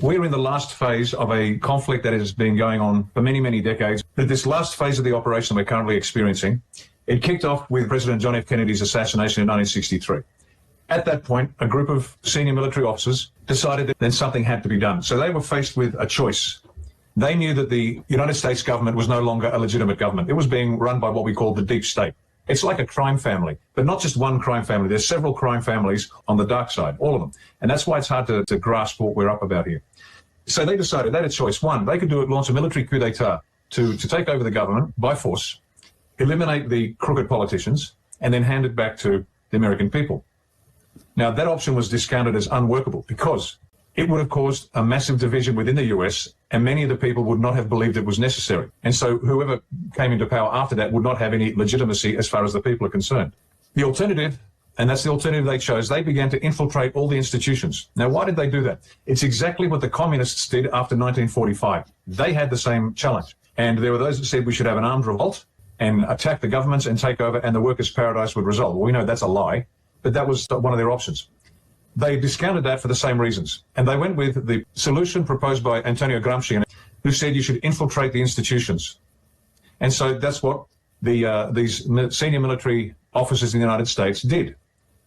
We're in the last phase of a conflict that has been going on for many, many decades. But this last phase of the operation we're currently experiencing, it kicked off with President John F. Kennedy's assassination in 1963. At that point, a group of senior military officers decided that then something had to be done. So they were faced with a choice. They knew that the United States government was no longer a legitimate government. It was being run by what we call the deep state. It's like a crime family, but not just one crime family. There's several crime families on the dark side, all of them. And that's why it's hard to grasp what we're up about here. So they decided they had a choice. One, they could launch a military coup d'etat to take over the government by force, eliminate the crooked politicians, and then hand it back to the American people. Now, that option was discounted as unworkable because it would have caused a massive division within the US, and many of the people would not have believed it was necessary. And so whoever came into power after that would not have any legitimacy as far as the people are concerned. The alternative, and that's the alternative they chose, they began to infiltrate all the institutions. Now, why did they do that? It's exactly what the communists did after 1945. They had the same challenge. And there were those that said we should have an armed revolt and attack the governments and take over, and the workers' paradise would result. Well, we know that's a lie, but that was one of their options. They discounted that for the same reasons. And they went with the solution proposed by Antonio Gramsci, who said you should infiltrate the institutions. And so that's what these senior military officers in the United States did.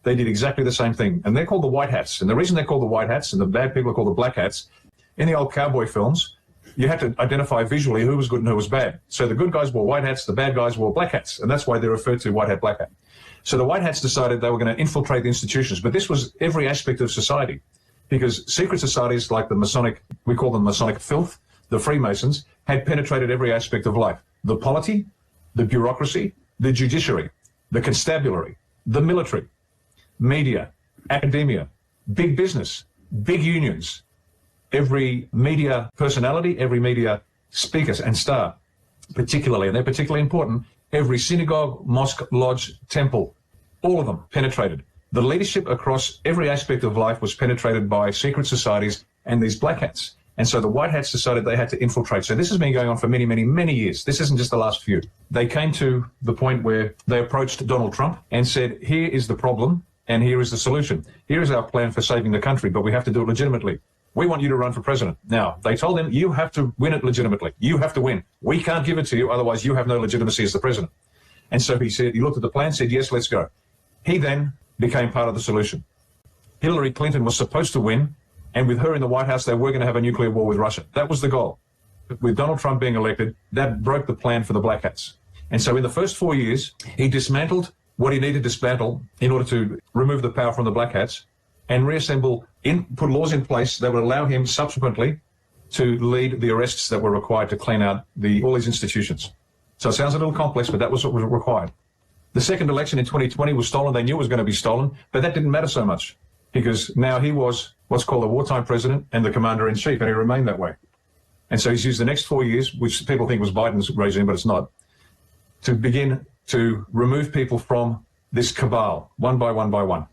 They did exactly the same thing. And they're called the White Hats. And the reason they're called the White Hats and the bad people are called the Black Hats, in the old cowboy films, you had to identify visually who was good and who was bad. So the good guys wore white hats, the bad guys wore black hats. And that's why they're referred to white hat, black hat. So the White Hats decided they were going to infiltrate the institutions, but this was every aspect of society, because secret societies like the Masonic, we call them Masonic filth, the Freemasons, had penetrated every aspect of life. The polity, the bureaucracy, the judiciary, the constabulary, the military, media, academia, big business, big unions, every media personality, every media speaker and star, particularly, and they're particularly important, every synagogue, mosque, lodge, temple, all of them penetrated. The leadership across every aspect of life was penetrated by secret societies and these black hats. And so the White Hats decided they had to infiltrate. So this has been going on for many, many, many years. This isn't just the last few. They came to the point where they approached Donald Trump and said, here is the problem and here is the solution. Here is our plan for saving the country, but we have to do it legitimately. We want you to run for president. Now, they told him, you have to win it legitimately. You have to win. We can't give it to you, otherwise you have no legitimacy as the president. And so he said, he looked at the plan, said, yes, let's go. He then became part of the solution. Hillary Clinton was supposed to win, and with her in the White House, they were going to have a nuclear war with Russia. That was the goal. But with Donald Trump being elected, that broke the plan for the Black Hats. And so in the first 4 years, he dismantled what he needed to dismantle in order to remove the power from the Black Hats and reassemble, put laws in place that would allow him subsequently to lead the arrests that were required to clean out all these institutions. So it sounds a little complex, but that was what was required. The second election in 2020 was stolen. They knew it was going to be stolen, but that didn't matter so much because now he was what's called a wartime president and the commander-in-chief, and he remained that way. And so he's used the next 4 years, which people think was Biden's regime, but it's not, to begin to remove people from this cabal, one by one by one.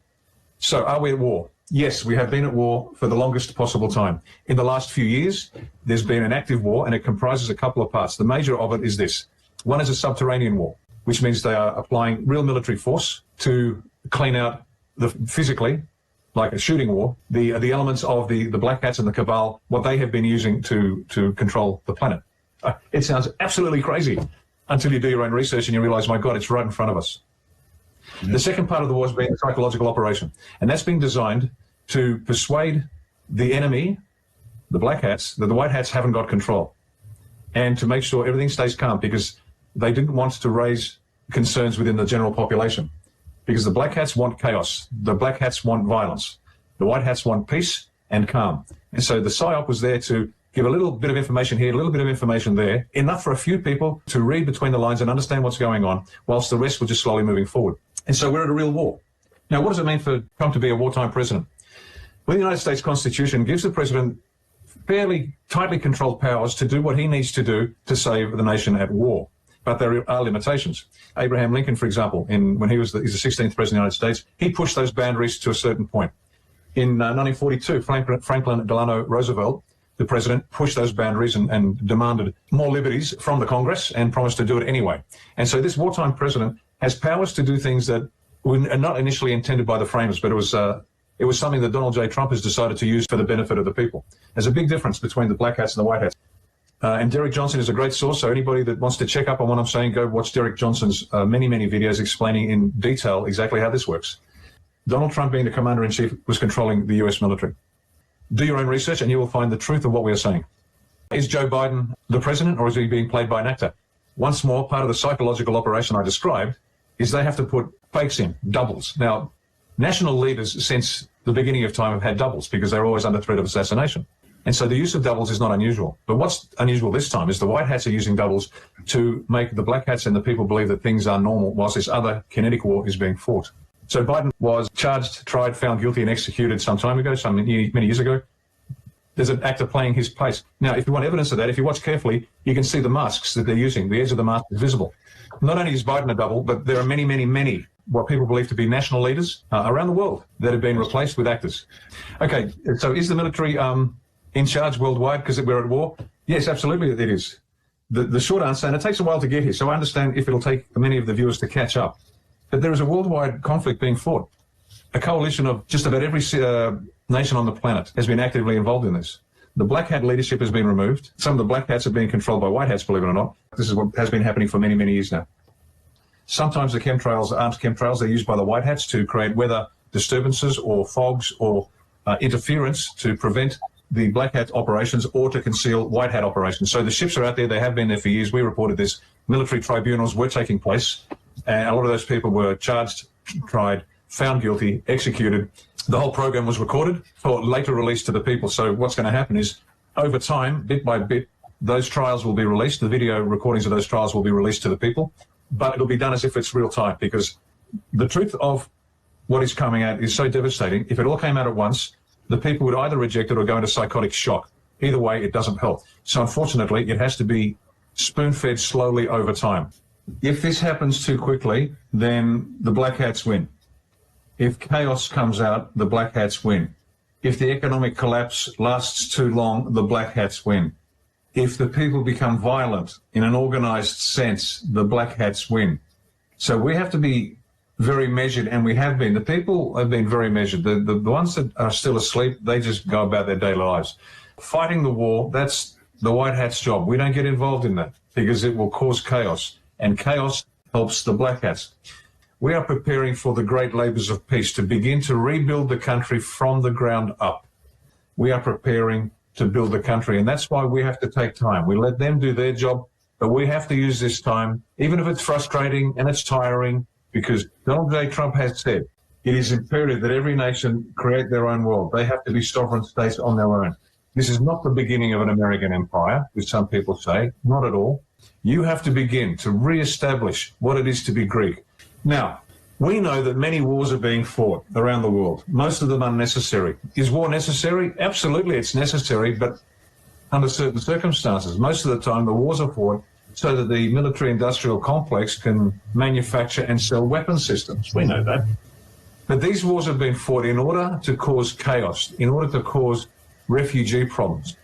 So are we at war? Yes, we have been at war for the longest possible time. In the last few years, there's been an active war, and it comprises a couple of parts. The major of it is this. One is a subterranean war, which means they are applying real military force to clean out physically, like a shooting war, the elements of the Black Hats and the cabal, what they have been using to control the planet. It sounds absolutely crazy until you do your own research and you realize, my God, it's right in front of us. Yeah. The second part of the war has been a psychological operation, and that's been designed to persuade the enemy, the Black Hats, that the White Hats haven't got control, and to make sure everything stays calm, because they didn't want to raise concerns within the general population, because the Black Hats want chaos. The Black Hats want violence. The White Hats want peace and calm. And so the PSYOP was there to give a little bit of information here, a little bit of information there, enough for a few people to read between the lines and understand what's going on, whilst the rest were just slowly moving forward. And so we're at a real war. Now, what does it mean for Trump to be a wartime president? Well, the United States Constitution gives the president fairly tightly controlled powers to do what he needs to do to save the nation at war. But there are limitations. Abraham Lincoln, for example, when he's the 16th president of the United States, he pushed those boundaries to a certain point. In 1942, Franklin Delano Roosevelt, the president, pushed those boundaries and demanded more liberties from the Congress and promised to do it anyway. And so this wartime president has powers to do things that were not initially intended by the framers, but it was It was something that Donald J. Trump has decided to use for the benefit of the people. There's a big difference between the black hats and the white hats. And Derek Johnson is a great source, so anybody that wants to check up on what I'm saying, go watch Derek Johnson's many videos explaining in detail exactly how this works. Donald Trump, being the commander-in-chief, was controlling the US military. Do your own research and you will find the truth of what we are saying. Is Joe Biden the president, or is he being played by an actor? Once more, part of the psychological operation I described is they have to put fakes in, doubles. Now, national leaders since the beginning of time have had doubles because they're always under threat of assassination. And so the use of doubles is not unusual. But what's unusual this time is the white hats are using doubles to make the black hats and the people believe that things are normal whilst this other kinetic war is being fought. So Biden was charged, tried, found guilty and executed some time ago, many years ago. There's an actor playing his place. Now, if you want evidence of that, if you watch carefully, you can see the masks that they're using. The edge of the mask is visible. Not only is Biden a double, but there are many what people believe to be national leaders around the world that have been replaced with actors. Okay, so is the military in charge worldwide because we're at war? Yes, absolutely it is. The short answer, and it takes a while to get here, so I understand if it'll take many of the viewers to catch up, but there is a worldwide conflict being fought. A coalition of just about every nation on the planet has been actively involved in this. The black hat leadership has been removed. Some of the black hats are being controlled by white hats, believe it or not. This is what has been happening for many years now. Sometimes the chemtrails aren't chemtrails. They're used by the white hats to create weather disturbances or fogs or interference to prevent the black hat operations or to conceal white hat operations. So the ships are out there. They have been there for years. We reported this. Military tribunals were taking place, and a lot of those people were charged, tried, found guilty, executed. The whole program was recorded for later release to the people. So what's going to happen is, over time, bit by bit, those trials will be released. The video recordings of those trials will be released to the people, but it'll be done as if it's real time, because the truth of what is coming out is so devastating. If it all came out at once, the people would either reject it or go into psychotic shock. Either way, it doesn't help. So unfortunately, it has to be spoon-fed slowly over time. If this happens too quickly, then the black hats win. If chaos comes out, the black hats win. If the economic collapse lasts too long, the black hats win. If the people become violent in an organized sense, the black hats win. So we have to be very measured, and we have been. The people have been very measured. The ones that are still asleep, they just go about their daily lives. Fighting the war, that's the white hat's job. We don't get involved in that because it will cause chaos, and chaos helps the black hats. We are preparing for the great labors of peace to begin to rebuild the country from the ground up. We are preparing to build the country, and that's why we have to take time. We let them do their job, but we have to use this time, even if it's frustrating and it's tiring, because Donald J. Trump has said it is imperative that every nation create their own world. They have to be sovereign states on their own. This is not the beginning of an American empire, which some people say. Not at all. You have to begin to reestablish what it is to be Greek. Now, we know that many wars are being fought around the world, most of them unnecessary. Is war necessary? Absolutely, it's necessary, but under certain circumstances. Most of the time, the wars are fought so that the military-industrial complex can manufacture and sell weapon systems. We know that. But these wars have been fought in order to cause chaos, in order to cause refugee problems.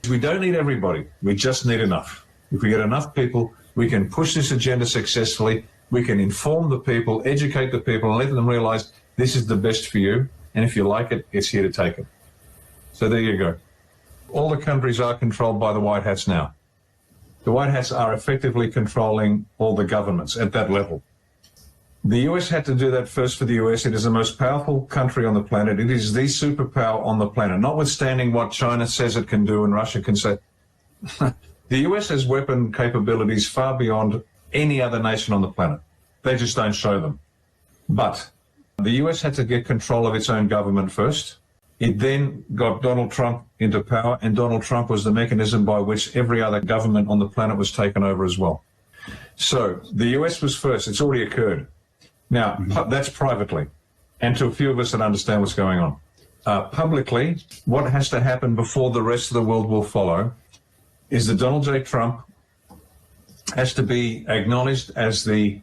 We don't need everybody. We just need enough. If we get enough people, we can push this agenda successfully. We can inform the people, educate the people, and let them realize this is the best for you. And if you like it, it's here to take it. So there you go. All the countries are controlled by the white hats now. The white hats are effectively controlling all the governments at that level. The US had to do that first for the US. It is the most powerful country on the planet. It is the superpower on the planet, notwithstanding what China says it can do and Russia can say. The US has weapon capabilities far beyond any other nation on the planet. They just don't show them. But the US had to get control of its own government first. It then got Donald Trump into power, and Donald Trump was the mechanism by which every other government on the planet was taken over as well. So the US was first. It's already occurred. Now, that's privately, and to a few of us that understand what's going on. Publicly, what has to happen before the rest of the world will follow is that Donald J. Trump has to be acknowledged as the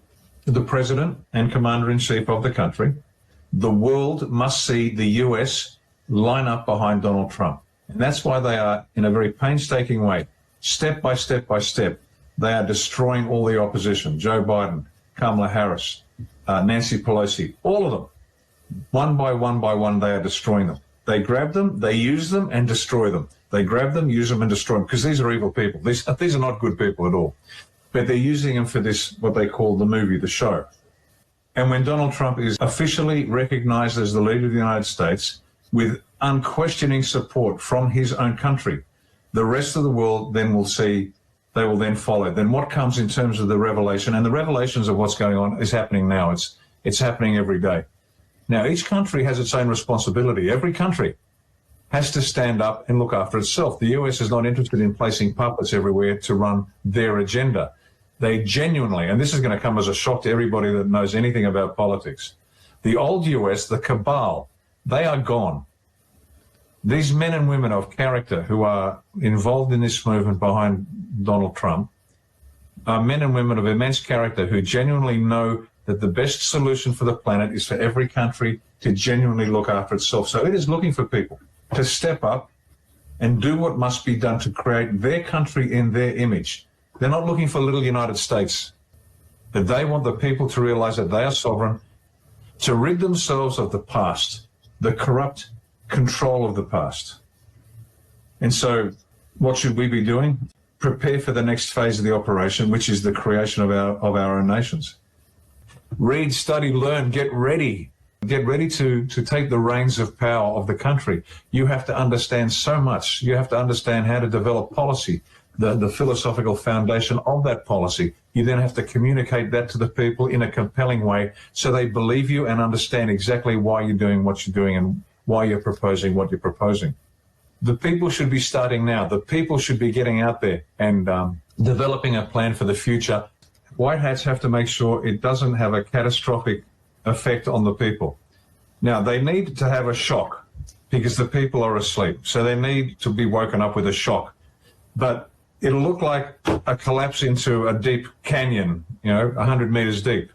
president and commander-in-chief of the country. The world must see the US line up behind Donald Trump. And that's why they are, in a very painstaking way, step by step by step, they are destroying all the opposition. Joe Biden, Kamala Harris, Nancy Pelosi, all of them. One by one, they are destroying them. They grab them, they use them, and destroy them. They grab them, use them, and destroy them, because these are evil people. These are not good people at all. But they're using them for this, what they call the movie, the show. And when Donald Trump is officially recognized as the leader of the United States with unquestioning support from his own country, the rest of the world then will see, they will then follow. Then what comes in terms of the revelation, and the revelations of what's going on is happening now. It's happening every day. Now, each country has its own responsibility. Every country has to stand up and look after itself. The US is not interested in placing puppets everywhere to run their agenda. They genuinely, and this is going to come as a shock to everybody that knows anything about politics, the old US, the cabal, they are gone. These men and women of character who are involved in this movement behind Donald Trump are men and women of immense character who genuinely know that the best solution for the planet is for every country to genuinely look after itself. So it is looking for people to step up and do what must be done to create their country in their image. They're not looking for little United States, but they want the people to realize that they are sovereign, to rid themselves of the past, the corrupt control of the past. And so what should we be doing? Prepare for the next phase of the operation, which is the creation of our own nations. Read, study, learn, get ready. Get ready to take the reins of power of the country. You have to understand so much. You have to understand how to develop policy, the philosophical foundation of that policy. You then have to communicate that to the people in a compelling way so they believe you and understand exactly why you're doing what you're doing and why you're proposing what you're proposing. The people should be starting now. The people should be getting out there and developing a plan for the future. White hats have to make sure it doesn't have a catastrophic effect on the people. Now, they need to have a shock because the people are asleep. So they need to be woken up with a shock. But it'll look like a collapse into a deep canyon, 100 meters deep.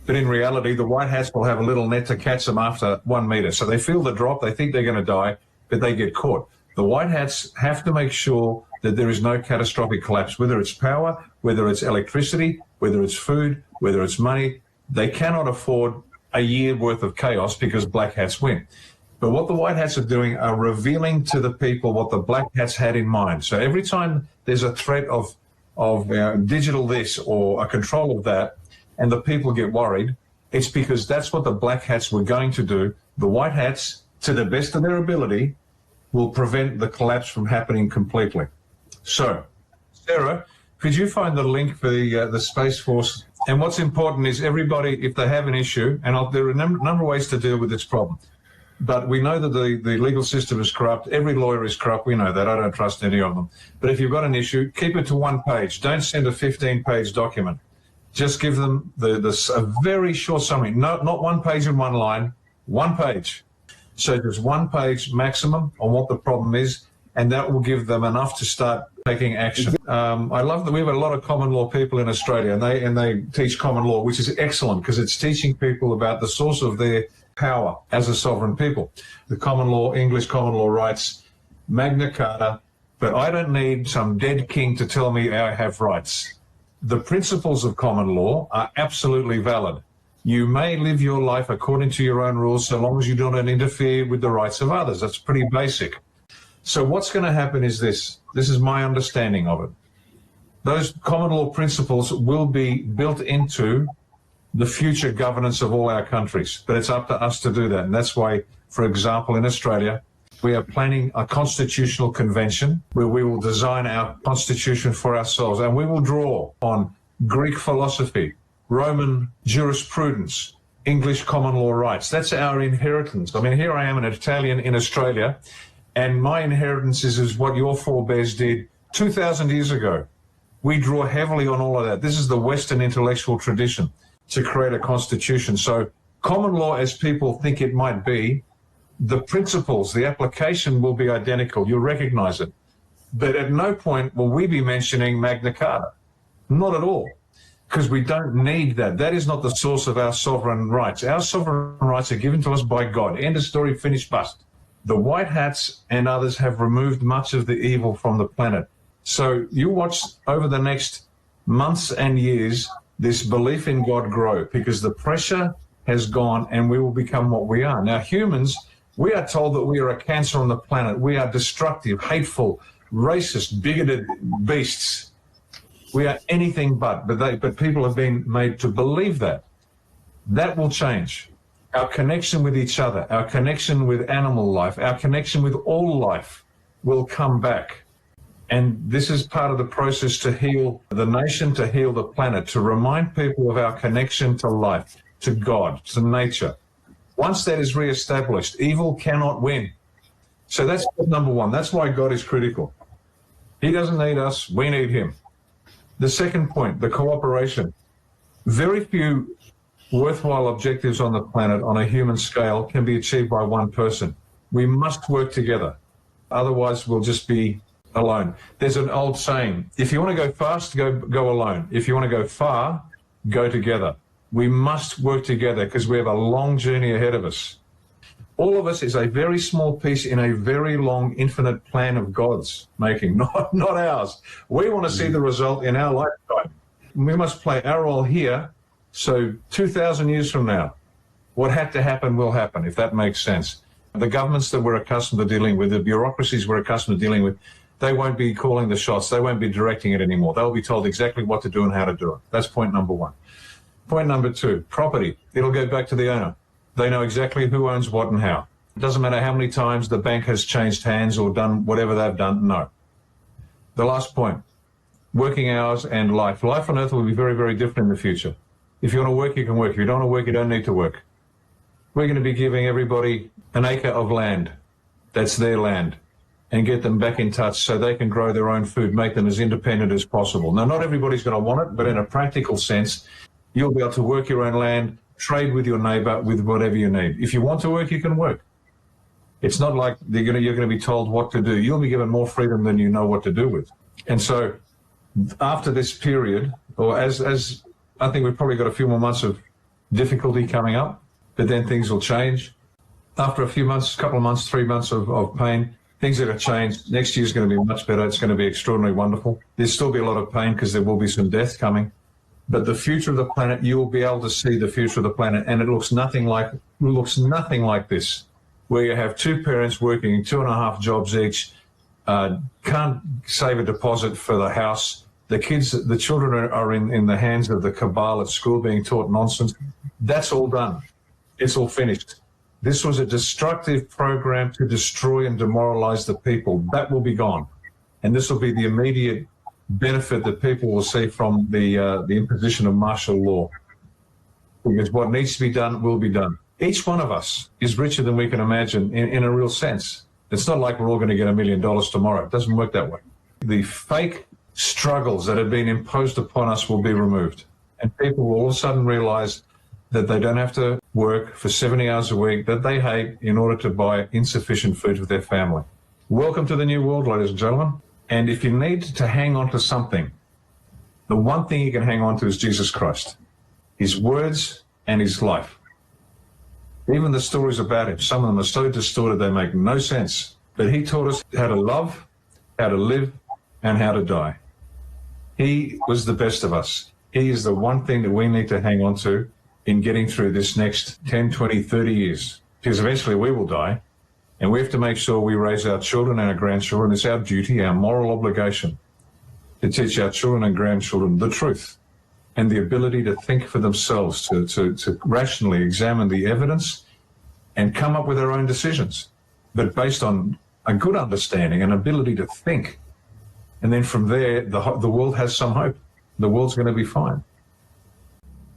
But in reality, the white hats will have a little net to catch them after 1 meter. So they feel the drop, they think they're going to die, but they get caught. The white hats have to make sure that there is no catastrophic collapse, whether it's power, whether it's electricity, whether it's food, whether it's money. They cannot afford a year worth of chaos because black hats win. But what the white hats are doing are revealing to the people what the black hats had in mind. So every time there's a threat of digital this or a control of that, and the people get worried, it's because that's what the black hats were going to do. The white hats, to the best of their ability, will prevent the collapse from happening completely. So, Sarah, could you find the link for the Space Force? And what's important is everybody, if they have an issue, and there are a number of ways to deal with this problem, but we know that the legal system is corrupt. Every lawyer is corrupt. We know that. I don't trust any of them. But if you've got an issue, keep it to 1 page. Don't send a 15-page document. Just give them a very short summary. No, not 1 page and 1 line, 1 page. So just 1 page maximum on what the problem is, and that will give them enough to start taking action. I love that we have a lot of common law people in Australia, and they teach common law, which is excellent because it's teaching people about the source of their power as a sovereign people. The common law, English common law rights, Magna Carta, but I don't need some dead king to tell me I have rights. The principles of common law are absolutely valid. You may live your life according to your own rules so long as you don't interfere with the rights of others. That's pretty basic. So what's going to happen is this. This is my understanding of it. Those common law principles will be built into the future governance of all our countries, but it's up to us to do that. And that's why, for example, in Australia, we are planning a constitutional convention where we will design our constitution for ourselves, and we will draw on Greek philosophy, Roman jurisprudence, English common law rights. That's our inheritance. I mean, here I am, an Italian in Australia, and my inheritance is what your forebears did 2,000 years ago. We draw heavily on all of that. This is the Western intellectual tradition to create a constitution. So common law, as people think it might be, the principles, the application will be identical. You'll recognize it. But at no point will we be mentioning Magna Carta. Not at all. Because we don't need that. That is not the source of our sovereign rights. Our sovereign rights are given to us by God. End of story, finished, bust. The white hats and others have removed much of the evil from the planet. So you watch over the next months and years this belief in God grow, because the pressure has gone and we will become what we are. Now, humans, we are told that we are a cancer on the planet. We are destructive, hateful, racist, bigoted beasts. We are anything but people have been made to believe that. That will change. Our connection with each other, our connection with animal life, our connection with all life will come back. And this is part of the process to heal the nation, to heal the planet, to remind people of our connection to life, to God, to nature. Once that is reestablished, evil cannot win. So that's number one. That's why God is critical. He doesn't need us, we need him. The second point, the cooperation. Very few worthwhile objectives on the planet on a human scale can be achieved by one person. We must work together. Otherwise, we'll just be alone. There's an old saying, if you want to go fast, go alone. If you want to go far, go together. We must work together because we have a long journey ahead of us. All of us is a very small piece in a very long, infinite plan of God's making, not ours. We want to see the result in our lifetime. We must play our role here. So 2,000 years from now, what had to happen will happen, if that makes sense. The governments that we're accustomed to dealing with, the bureaucracies we're accustomed to dealing with, they won't be calling the shots. They won't be directing it anymore. They'll be told exactly what to do and how to do it. That's point number one. Point number two, property. It'll go back to the owner. They know exactly who owns what and how. It doesn't matter how many times the bank has changed hands or done whatever they've done. No. The last point, working hours and life. Life on Earth will be very, very different in the future. If you want to work, you can work. If you don't want to work, you don't need to work. We're going to be giving everybody an acre of land. That's their land. And get them back in touch so they can grow their own food, make them as independent as possible. Now, not everybody's going to want it, but in a practical sense, you'll be able to work your own land, trade with your neighbor with whatever you need. If you want to work, you can work. It's not like you're going to be told what to do. You'll be given more freedom than you know what to do with. And so after this period, or as I think we've probably got a few more months of difficulty coming up, but then things will change. After a few months, couple of months, 3 months of pain, things are going to change. Next year's going to be much better. It's going to be extraordinarily wonderful. There'll still be a lot of pain because there will be some death coming. But the future of the planet, you will be able to see the future of the planet, and it looks nothing like this, where you have two parents working 2.5 jobs each, can't save a deposit for the house. The children are in the hands of the cabal at school being taught nonsense. That's all done. It's all finished. This was a destructive program to destroy and demoralize the people. That will be gone. And this will be the immediate benefit that people will see from the imposition of martial law. Because what needs to be done will be done. Each one of us is richer than we can imagine in a real sense. It's not like we're all going to get $1 million tomorrow. It doesn't work that way. The fake struggles that have been imposed upon us will be removed. And people will all of a sudden realize that they don't have to work for 70 hours a week that they hate in order to buy insufficient food for their family. Welcome to the new world, ladies and gentlemen. And if you need to hang on to something, the one thing you can hang on to is Jesus Christ, his words and his life. Even the stories about him, some of them are so distorted they make no sense. But he taught us how to love, how to live, and how to die. He was the best of us. He is the one thing that we need to hang on to in getting through this next 10, 20, 30 years. Because eventually we will die, and we have to make sure we raise our children and our grandchildren. It's our duty, our moral obligation, to teach our children and grandchildren the truth and the ability to think for themselves, to rationally examine the evidence and come up with their own decisions, but based on a good understanding and ability to think. And then from there, the world has some hope. The world's going to be fine.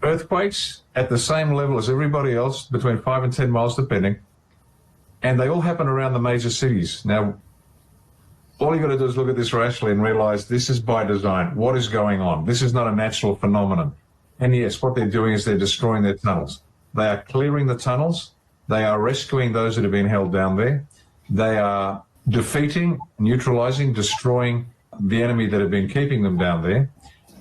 Earthquakes at the same level as everybody else, between 5 and 10 miles depending, and they all happen around the major cities. Now, all you got to do is look at this rationally and realize this is by design. What is going on? This is not a natural phenomenon. And yes, what they're doing is they're destroying their tunnels. They are clearing the tunnels. They are rescuing those that have been held down there. They are defeating, neutralizing, destroying the enemy that have been keeping them down there.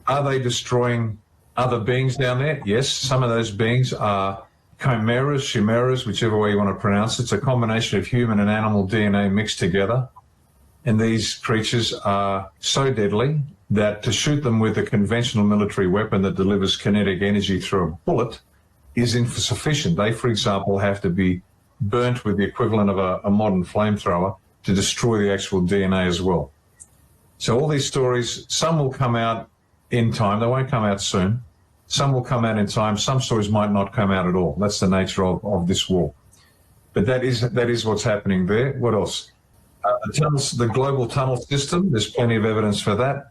Are they destroying other beings down there? Yes, some of those beings are chimeras, whichever way you want to pronounce it. It's a combination of human and animal DNA mixed together. And these creatures are so deadly that to shoot them with a conventional military weapon that delivers kinetic energy through a bullet is insufficient. They, for example, have to be burnt with the equivalent of a modern flamethrower to destroy the actual DNA as well. So all these stories, some will come out in time. They won't come out soon. Some will come out in time. Some stories might not come out at all. That's the nature of this war. But that is what's happening there. What else? The global tunnel system, there's plenty of evidence for that.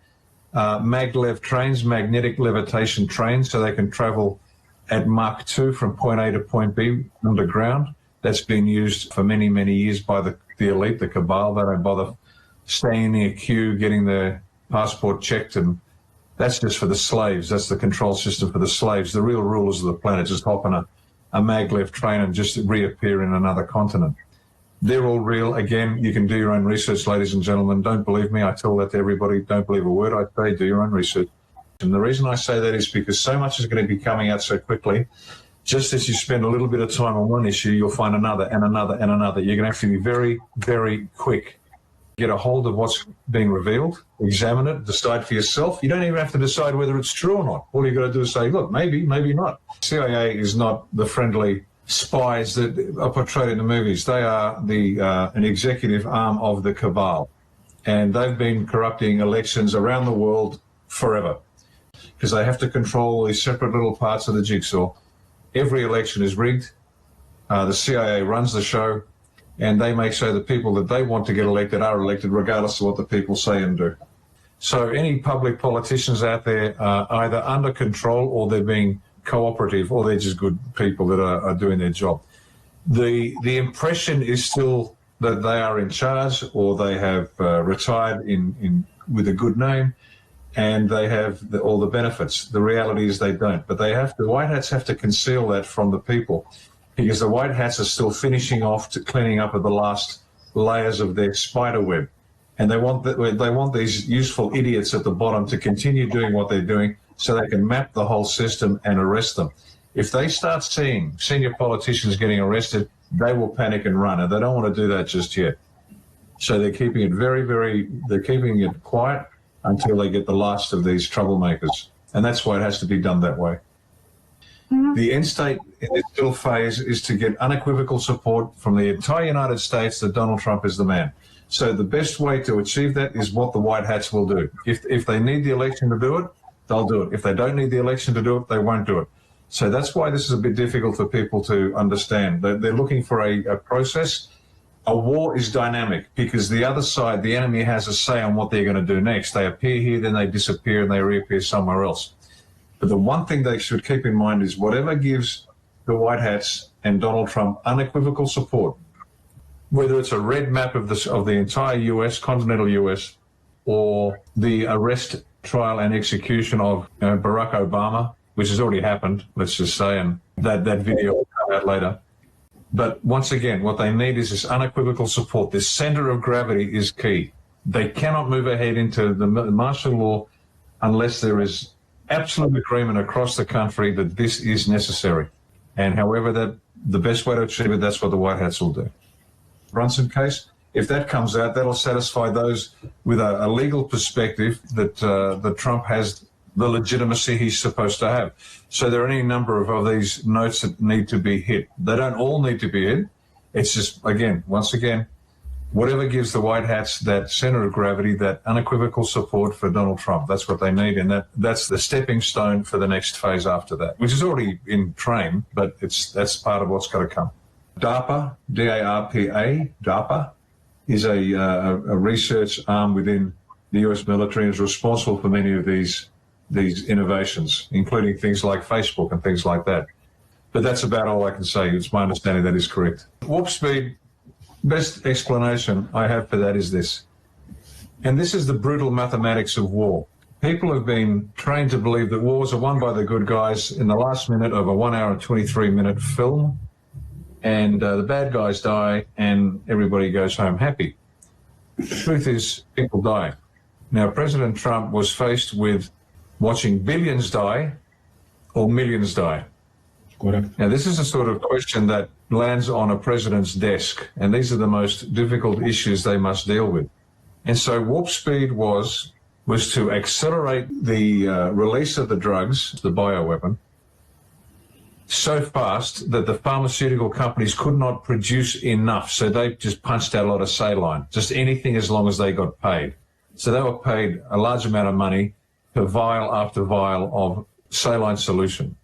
Maglev trains, magnetic levitation trains, so they can travel at Mach 2 from point A to point B underground. That's been used for many, many years by the elite, the cabal. They don't bother staying in a queue, getting their passport checked, and that's just for the slaves. That's the control system for the slaves. The real rulers of the planet just hop on a maglev train and just reappear in another continent. They're all real. Again, you can do your own research, ladies and gentlemen. Don't believe me. I tell that to everybody. Don't believe a word I say. Do your own research. And the reason I say that is because so much is going to be coming out so quickly. Just as you spend a little bit of time on one issue, you'll find another and another and another. You're going to have to be very, very quick. Get a hold of what's being revealed, examine it, decide for yourself. You don't even have to decide whether it's true or not. All you've got to do is say, look, maybe, maybe not. CIA is not the friendly spies that are portrayed in the movies. They are an executive arm of the cabal. And they've been corrupting elections around the world forever because they have to control these separate little parts of the jigsaw. Every election is rigged. The CIA runs the show, and they make sure the people that they want to get elected are elected regardless of what the people say and do. So any public politicians out there are either under control or they're being cooperative or they're just good people that are doing their job. The impression is still that they are in charge or they have retired with a good name and they have all the benefits. The reality is they don't. But the White Hats have to conceal that from the people because the White Hats are still finishing off to cleaning up of the last layers of their spider web. And they want these useful idiots at the bottom to continue doing what they're doing so they can map the whole system and arrest them. If they start seeing senior politicians getting arrested, they will panic and run, and they don't want to do that just yet. So they're keeping it they're keeping it quiet until they get the last of these troublemakers. And that's why it has to be done that way. The end state in this middle phase is to get unequivocal support from the entire United States that Donald Trump is the man. So the best way to achieve that is what the White Hats will do. If they need the election to do it, they'll do it. If they don't need the election to do it, they won't do it. So that's why this is a bit difficult for people to understand. They're looking for a process. A war is dynamic because the other side, the enemy, has a say on what they're going to do next. They appear here, then they disappear, and they reappear somewhere else. But the one thing they should keep in mind is whatever gives the White Hats and Donald Trump unequivocal support, whether it's a red map of the entire US, continental US, or the arrest, trial, and execution of Barack Obama, which has already happened, let's just say, and that video will come out later. But once again, what they need is this unequivocal support. This center of gravity is key. They cannot move ahead into the martial law unless there is absolute agreement across the country that this is necessary. And however the best way to achieve it, that's what the White Hats will do. Brunson case, if that comes out, that'll satisfy those with a legal perspective that Trump has the legitimacy he's supposed to have. So there are any number of these notes that need to be hit. They don't all need to be hit. It's just, once again, whatever gives the White Hats that center of gravity, that unequivocal support for Donald Trump. That's what they need, and that's the stepping stone for the next phase after that, which is already in train, but that's part of what's got to come. DARPA, D-A-R-P-A, DARPA, is a research arm within the US military and is responsible for many of these innovations, including things like Facebook and things like that. But that's about all I can say. It's my understanding that is correct. Warp speed, best explanation I have for that is this. And this is the brutal mathematics of war. People have been trained to believe that wars are won by the good guys in the last minute of a 1 hour and 23-minute film, and the bad guys die and everybody goes home happy. The truth is, people die. Now, President Trump was faced with watching billions die or millions die. Correct. Now, this is a sort of question that lands on a president's desk, and these are the most difficult issues they must deal with. And so warp speed was to accelerate the release of the drugs, the bioweapon, so fast that the pharmaceutical companies could not produce enough. So they just punched out a lot of saline, just anything as long as they got paid. So they were paid a large amount of money for vial after vial of saline solution.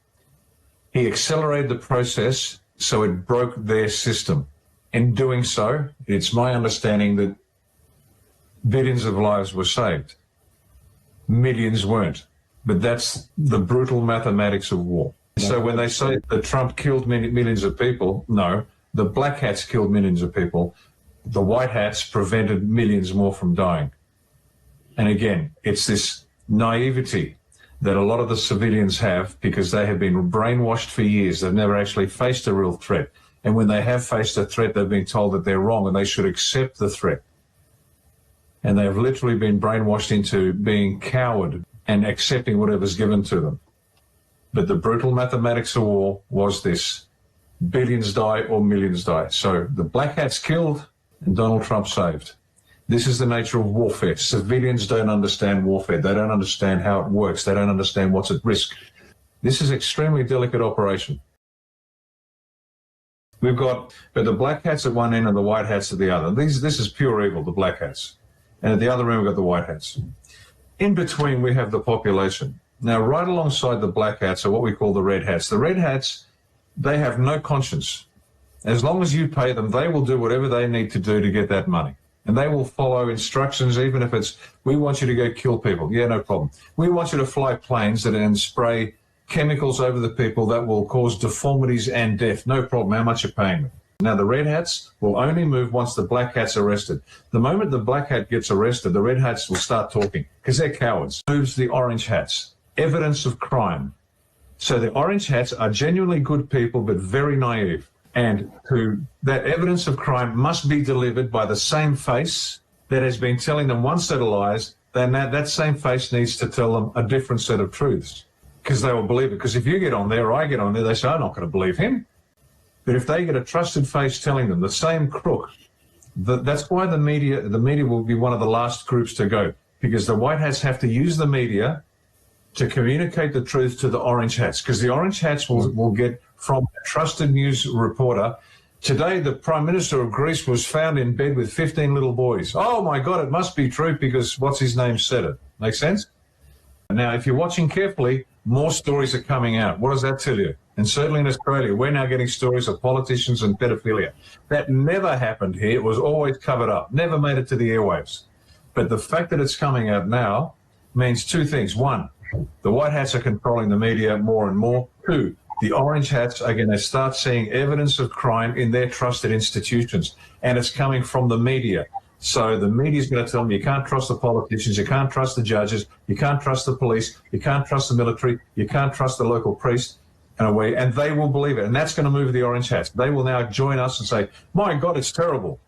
He accelerated the process so it broke their system. In doing so, it's my understanding that billions of lives were saved. Millions weren't. But that's the brutal mathematics of war. So when they say that Trump killed millions of people, no, the black hats killed millions of people. The white hats prevented millions more from dying. And again, it's this naivety that a lot of the civilians have because they have been brainwashed for years. They've never actually faced a real threat. And when they have faced a threat, they've been told that they're wrong and they should accept the threat. And they have literally been brainwashed into being coward and accepting whatever's given to them. But the brutal mathematics of war was this: billions die or millions die. So the black hats killed and Donald Trump saved. This is the nature of warfare. Civilians don't understand warfare. They don't understand how it works. They don't understand what's at risk. This is an extremely delicate operation. We've got the black hats at one end and the white hats at the other. This is pure evil, the black hats. And at the other end, we've got the white hats. In between, we have the population. Now, right alongside the black hats are what we call the red hats. The red hats, they have no conscience. As long as you pay them, they will do whatever they need to do to get that money. And they will follow instructions, even if it's, we want you to go kill people. Yeah, no problem. We want you to fly planes and spray chemicals over the people that will cause deformities and death. No problem. How much are you paying them? Now, the red hats will only move once the black hat's arrested. The moment the black hat gets arrested, the red hats will start talking because they're cowards. Moves the orange hats. Evidence of crime. So the orange hats are genuinely good people, but very naive. And that evidence of crime must be delivered by the same face that has been telling them one set of lies. Then that same face needs to tell them a different set of truths because they will believe it. Because if you get on there or I get on there, they say, I'm not going to believe him. But if they get a trusted face telling them the same crook, that's why the media will be one of the last groups to go, because the white hats have to use the media to communicate the truth to the orange hats, because the orange hats will get from a trusted news reporter, today the Prime Minister of Greece was found in bed with 15 little boys. Oh my God, it must be true because what's his name said it. Make sense? Now, if you're watching carefully, more stories are coming out. What does that tell you? And certainly in Australia, we're now getting stories of politicians and pedophilia. That never happened here. It was always covered up, never made it to the airwaves. But the fact that it's coming out now means two things. One, the white hats are controlling the media more and more. Two, the orange hats are going to start seeing evidence of crime in their trusted institutions. And it's coming from the media. So the media is going to tell them you can't trust the politicians, you can't trust the judges, you can't trust the police, you can't trust the military, you can't trust the local priest. And they will believe it. And that's going to move the orange hats. They will now join us and say, my God, it's terrible.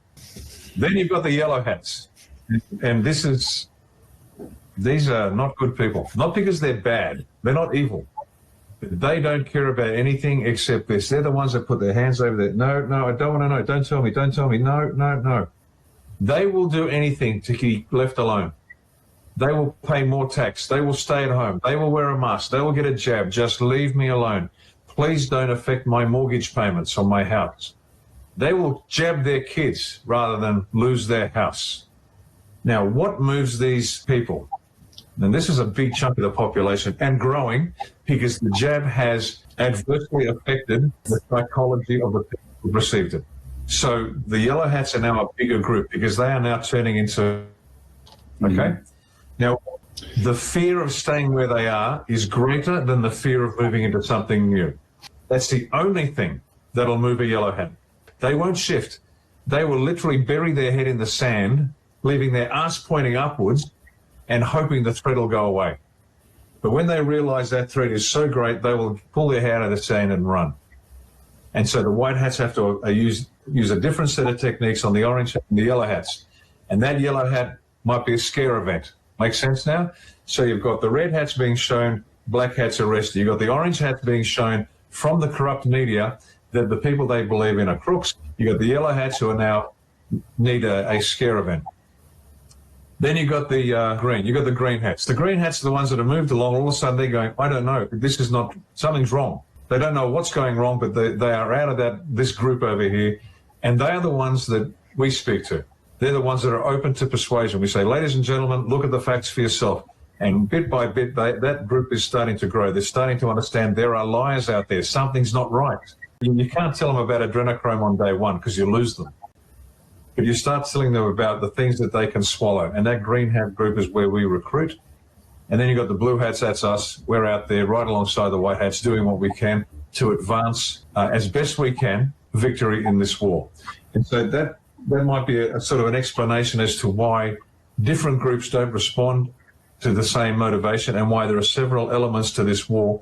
Then you've got the yellow hats. And these are not good people. Not because they're bad. They're not evil. But they don't care about anything except this. They're the ones that put their hands over there. No, I don't want to know. Don't tell me. Don't tell me. No. They will do anything to keep left alone. They will pay more tax. They will stay at home. They will wear a mask. They will get a jab. Just leave me alone. Please don't affect my mortgage payments on my house. They will jab their kids rather than lose their house. Now, what moves these people? And this is a big chunk of the population and growing because the jab has adversely affected the psychology of the people who received it. So the yellow hats are now a bigger group because they are now turning into, okay? Now, the fear of staying where they are is greater than the fear of moving into something new. That's the only thing that'll move a yellow hat. They won't shift. They will literally bury their head in the sand, leaving their ass pointing upwards and hoping the threat will go away. But when they realize that threat is so great, they will pull their head out of the sand and run. And so the white hats have to use a different set of techniques on the orange and the yellow hats. And that yellow hat might be a scare event. Make sense now? So you've got the red hats being shown, black hats arrested. You've got the orange hats being shown from the corrupt media that the people they believe in are crooks. You've got the yellow hats who are now need a scare event. Then you've got the green. You've got the green hats. The green hats are the ones that have moved along. All of a sudden they're going, I don't know, this is not, something's wrong. They don't know what's going wrong, but they are out of this group over here, and they are the ones that we speak to. They're the ones that are open to persuasion. We say, ladies and gentlemen, look at the facts for yourself. And bit by bit, that group is starting to grow. They're starting to understand there are liars out there. Something's not right. You can't tell them about adrenochrome on day one because you lose them. But you start telling them about the things that they can swallow. And that green hat group is where we recruit. And then you've got the blue hats, that's us. We're out there right alongside the white hats doing what we can to advance as best we can victory in this war. And so that might be a sort of an explanation as to why different groups don't respond to the same motivation and why there are several elements to this war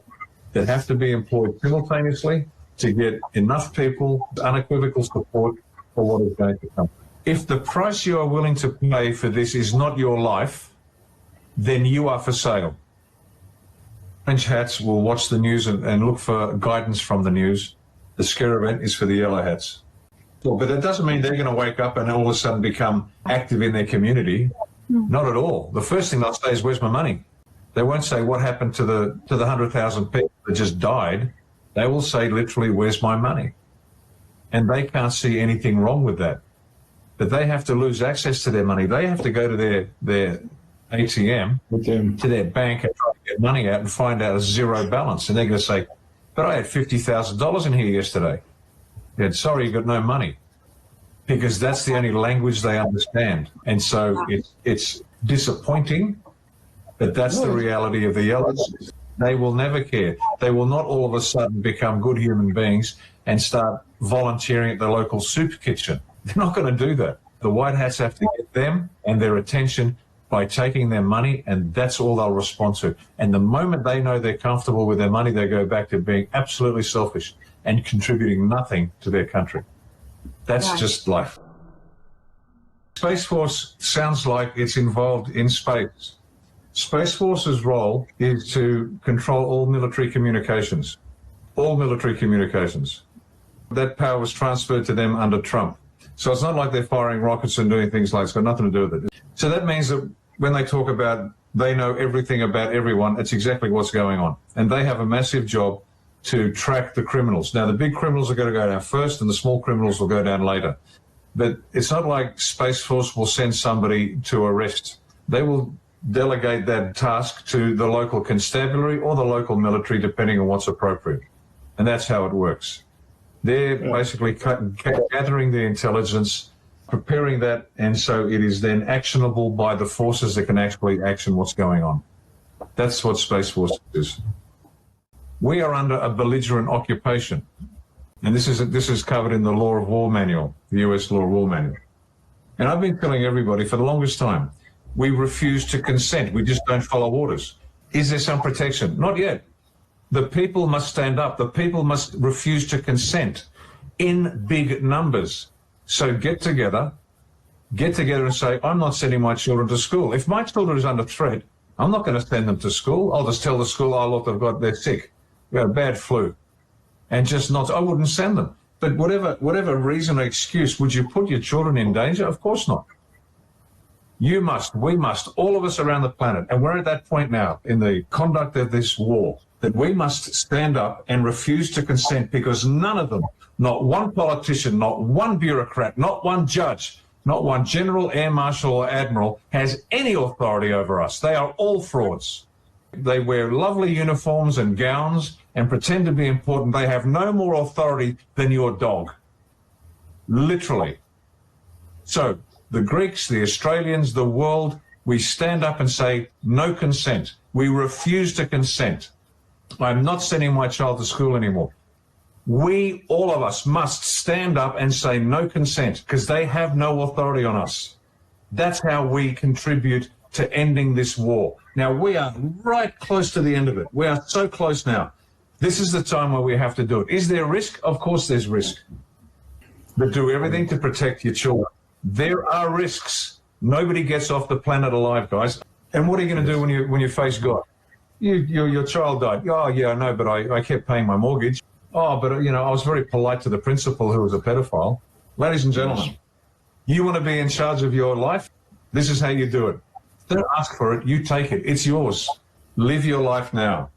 that have to be employed simultaneously to get enough people unequivocal support for what is going to come. If the price you are willing to pay for this is not your life, then you are for sale. Orange hats will watch the news and look for guidance from the news. The scare event is for the yellow hats. But that doesn't mean they're going to wake up and all of a sudden become active in their community. Not at all. The first thing they'll say is, where's my money? They won't say what happened to the 100,000 people that just died. They will say literally, where's my money? And they can't see anything wrong with that. But they have to lose access to their money. They have to go to their ATM, to their bank and try to get money out and find out a zero balance. And they're going to say, but I had $50,000 in here yesterday. Yeah, sorry, you got no money. Because that's the only language they understand. And so it's disappointing, but that's the reality of the yellows. They will never care. They will not all of a sudden become good human beings and start volunteering at the local soup kitchen. They're not going to do that. The white hats have to get them and their attention by taking their money, and that's all they'll respond to. And the moment they know they're comfortable with their money, they go back to being absolutely selfish and contributing nothing to their country. That's just life. Space Force sounds like it's involved in space. Space Force's role is to control all military communications. All military communications. That power was transferred to them under Trump. So it's not like they're firing rockets and doing things like it's got nothing to do with it. So that means that when they talk about they know everything about everyone, it's exactly what's going on. And they have a massive job to track the criminals. Now, the big criminals are going to go down first and the small criminals will go down later. But it's not like Space Force will send somebody to arrest. They will delegate that task to the local constabulary or the local military, depending on what's appropriate. And that's how it works. They're basically gathering the intelligence, preparing that, and so it is then actionable by the forces that can actually action what's going on. That's what Space Force is. We are under a belligerent occupation, and this is covered in the Law of War Manual, the US Law of War Manual. And I've been telling everybody for the longest time, we refuse to consent. We just don't follow orders. Is there some protection? Not yet. The people must stand up. The people must refuse to consent in big numbers. So get together and say, I'm not sending my children to school. If my children is under threat, I'm not going to send them to school. I'll just tell the school, oh, look, they're sick. They got a bad flu. And just not, I wouldn't send them. But whatever reason or excuse, would you put your children in danger? Of course not. You must, we must, all of us around the planet. And we're at that point now in the conduct of this war that we must stand up and refuse to consent, because none of them, not one politician, not one bureaucrat, not one judge, not one general, air marshal or admiral has any authority over us. They are all frauds. They wear lovely uniforms and gowns and pretend to be important. They have no more authority than your dog. Literally. So the Greeks, the Australians, the world, we stand up and say, no consent. We refuse to consent. I'm not sending my child to school anymore. We, all of us, must stand up and say no consent, because they have no authority on us. That's how we contribute to ending this war. Now, we are right close to the end of it. We are so close now. This is the time where we have to do it. Is there risk? Of course there's risk. But do everything to protect your children. There are risks. Nobody gets off the planet alive, guys. And what are you going to do when you face God? Your child died. Oh, yeah, I know, but I kept paying my mortgage. Oh, but, I was very polite to the principal who was a pedophile. Ladies and gentlemen, you want to be in charge of your life? This is how you do it. Don't ask for it. You take it. It's yours. Live your life now.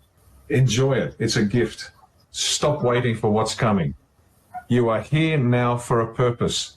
Enjoy it. It's a gift. Stop waiting for what's coming. You are here now for a purpose.